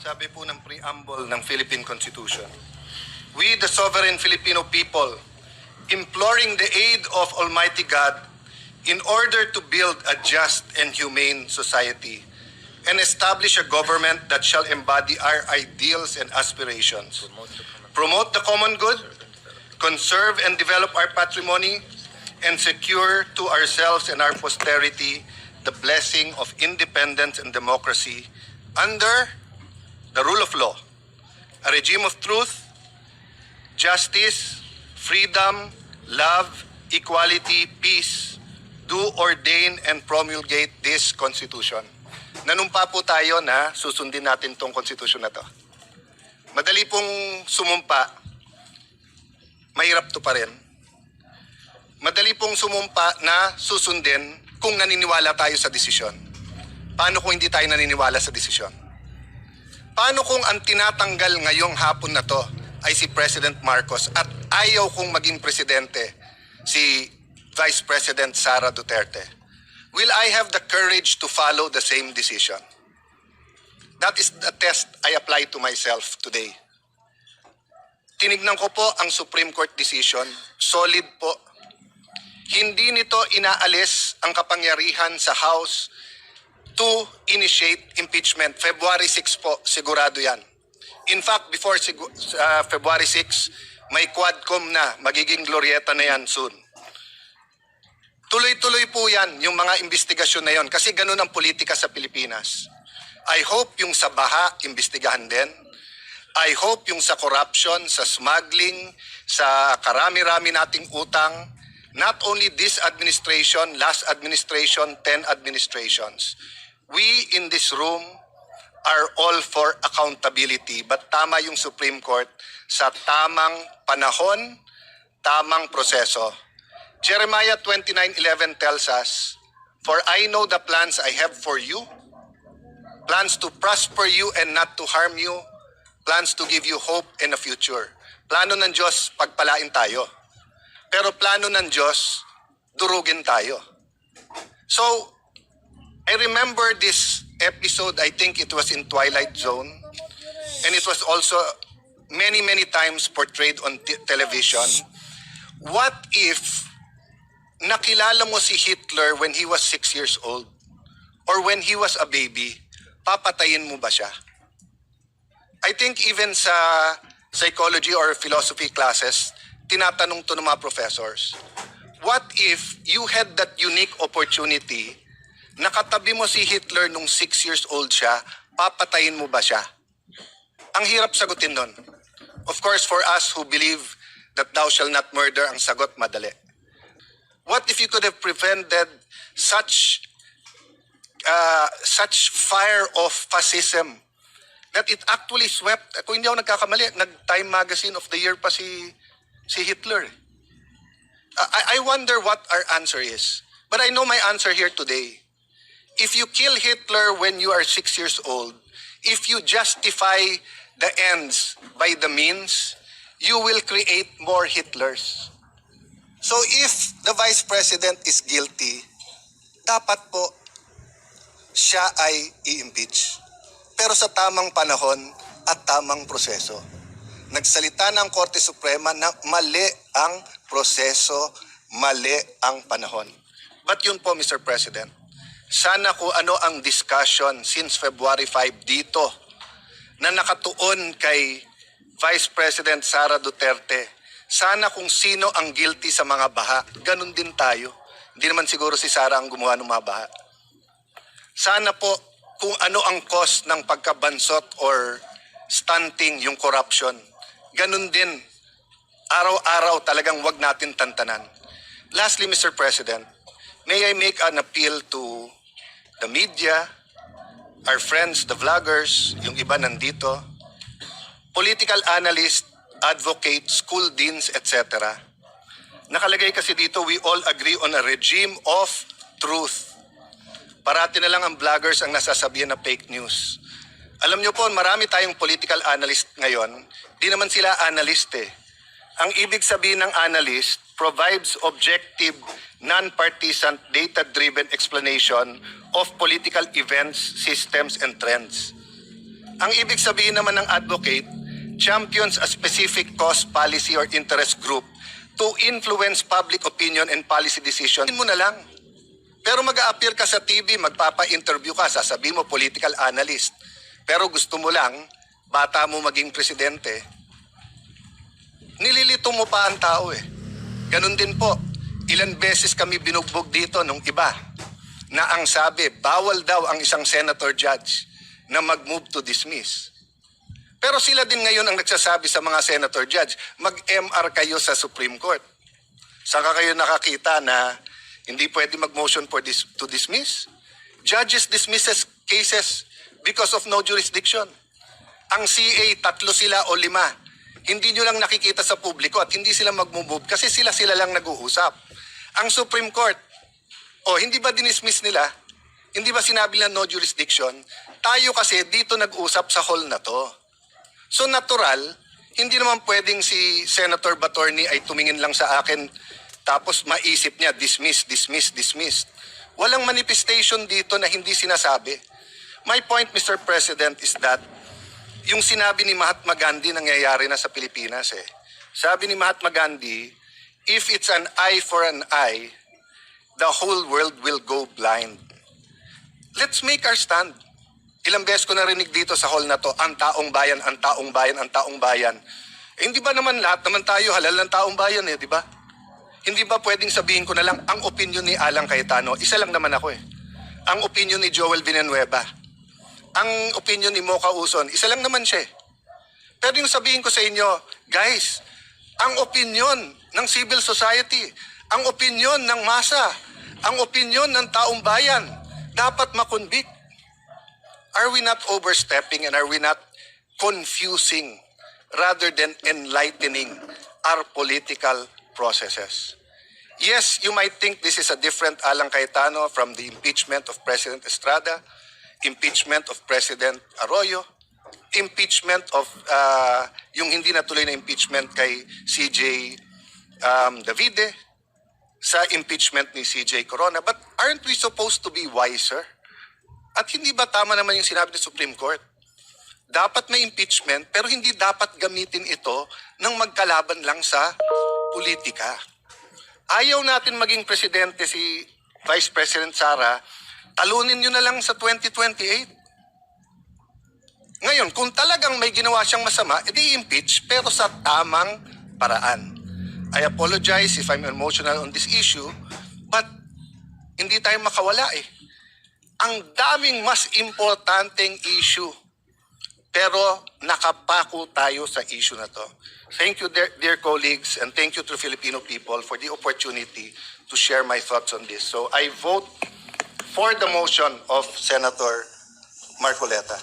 Sabi po ng preamble ng Philippine Constitution, we, the sovereign Filipino people, imploring the aid of Almighty God in order to build a just and humane society and establish a government that shall embody our ideals and aspirations, promote the common good, conserve and develop our patrimony, and secure to ourselves and our posterity the blessing of independence and democracy under the rule of law, a regime of truth, justice, freedom, love, equality, peace, do ordain and promulgate this Constitution. Nanumpa po tayo na susundin natin tong Constitution na to. Madali pong sumumpa, mahirap to pa rin. Madali pong sumumpa na susundin kung naniniwala tayo sa desisyon. Paano kung hindi tayo naniniwala sa desisyon? Paano kung ang tinatanggal ngayong hapon na to ay si President Marcos at ayaw kong maging presidente si Vice President Sara Duterte? Will I have the courage to follow the same decision? That is the test I apply to myself today. Tinignan ko po ang Supreme Court decision, solid po. Hindi nito inaalis ang kapangyarihan sa House to initiate impeachment. February 6 po, sigurado yan. In fact, before February 6, may Quadcom na, magiging Glorieta na yan soon. Tuloy-tuloy po yan, yung mga investigasyon na yon, kasi ganun ang politika sa Pilipinas. I hope yung sa baha, imbestigahan din. I hope yung sa corruption, sa smuggling, sa karami-rami nating utang, not only this administration, last administration, 10 administrations. We in this room are all for accountability, but tama yung Supreme Court sa tamang panahon, tamang proseso. Jeremiah 29:11 tells us, "For I know the plans I have for you, plans to prosper you and not to harm you, plans to give you hope and a future." Plano ng Diyos, pagpalain tayo. Pero plano ng Diyos, durugin tayo. So, I remember this episode, I think it was in Twilight Zone, and it was also many times portrayed on television. What if nakilala mo si Hitler when he was 6 years old or when he was a baby? Papatayin mo ba siya? I think even sa psychology or philosophy classes, tinatanong to ng mga professors, what if you had that unique opportunity, nakatabi mo si Hitler nung 6 years old siya, papatayin mo ba siya? Ang hirap sagutin nun. Of course, for us who believe that thou shall not murder, ang sagot madali. What if you could have prevented such fire of fascism that it actually swept, kung hindi ako nagkakamali, nag-Time Magazine of the Year pa si Hitler. I wonder what our answer is. But I know my answer here today. If you kill Hitler when you are 6 years old, if you justify the ends by the means, you will create more Hitlers. So if the Vice President is guilty, dapat po siya ay i-impeach. Pero sa tamang panahon at tamang proseso. Nagsalita ng Korte Suprema na mali ang proseso, mali ang panahon. But yun po, Mr. President, sana kung ano ang discussion since February 5 dito na nakatuon kay Vice President Sara Duterte, sana kung sino ang guilty sa mga baha, ganun din tayo. Hindi naman siguro si Sara ang gumawa ng mga baha. Sana po kung ano ang cause ng pagkabansot or stunting yung corruption, ganun din. Araw-araw talagang wag natin tantanan. Lastly, Mr. President, may I make an appeal to the media, our friends, the vloggers, yung iba nandito, political analysts, advocates, school deans, etc. Nakalagay kasi dito, we all agree on a regime of truth. Parati na lang ang vloggers ang nasasabihan na fake news. Alam niyo po, marami tayong political analyst ngayon. Di naman sila analyst eh. Ang ibig sabihin ng analyst provides objective, non-partisan, data-driven explanation of political events, systems, and trends. Ang ibig sabihin naman ng advocate, champions a specific cause, policy, or interest group to influence public opinion and policy decision. Mo na lang. Pero mag-a-appear ka sa TV, magpapa-interview ka, sasabihin mo political analyst. Pero gusto mo lang, bata mo maging presidente, nililito mo pa ang tao eh. Ganun din po. Ilan beses kami binugbog dito nung iba na ang sabi, bawal daw ang isang senator judge na mag-move to dismiss. Pero sila din ngayon ang nagsasabi sa mga senator judge, mag-MR kayo sa Supreme Court. Saan ka kayo nakakita na hindi pwede mag-motion to dismiss? Judges dismisses cases because of no jurisdiction. Ang CA, 3 sila o 5. Hindi nyo lang nakikita sa publiko at hindi sila mag-move kasi sila lang nag-uusap. Ang Supreme Court, hindi ba dinismiss nila? Hindi ba sinabi nila no jurisdiction? Tayo kasi dito nag-usap sa hall na to. So natural, hindi naman pwedeng si Senator Batorni ay tumingin lang sa akin tapos maisip niya, dismiss. Walang manifestation dito na hindi sinasabi. My point, Mr. President, is that yung sinabi ni Mahatma Gandhi nangyayari na sa Pilipinas eh. Sabi ni Mahatma Gandhi, if it's an eye for an eye, the whole world will go blind. Let's make our stand. Ilang beses ko narinig dito sa hall na to, ang taong bayan, ang taong bayan, ang taong bayan. Eh, hindi ba naman lahat naman tayo halal ng taong bayan eh, di ba? Hindi ba pwedeng sabihin ko na lang ang opinion ni Alan Cayetano? Isa lang naman ako eh. Ang opinion ni Joel Villanueva. Ang opinion ni Mocha Uson. Isa lang naman siya eh. Pero yung sabihin ko sa inyo, guys, ang opinion ng civil society, ang opinion ng masa, ang opinion ng taong bayan, dapat makonvict. Are we not overstepping and are we not confusing rather than enlightening our political processes? Yes, you might think this is a different Alan Cayetano from the impeachment of President Estrada, impeachment of President Arroyo, impeachment of yung hindi natuloy na impeachment kay CJ Davide, sa impeachment ni CJ Corona. But aren't we supposed to be wiser? At hindi ba tama naman yung sinabi ng Supreme Court? Dapat may impeachment pero hindi dapat gamitin ito ng magkalaban lang sa politika. Ayaw natin maging presidente si Vice President Sara, talunin nyo na lang sa 2028. Ngayon, kung talagang may ginawa siyang masama, edi impeach pero sa tamang paraan. I apologize if I'm emotional on this issue, but hindi tayo makawala eh. Ang daming mas importanteng issue, pero nakapako tayo sa issue na to. Thank you, dear colleagues, and thank you to the Filipino people for the opportunity to share my thoughts on this. So I vote for the motion of Senator Marcoleta.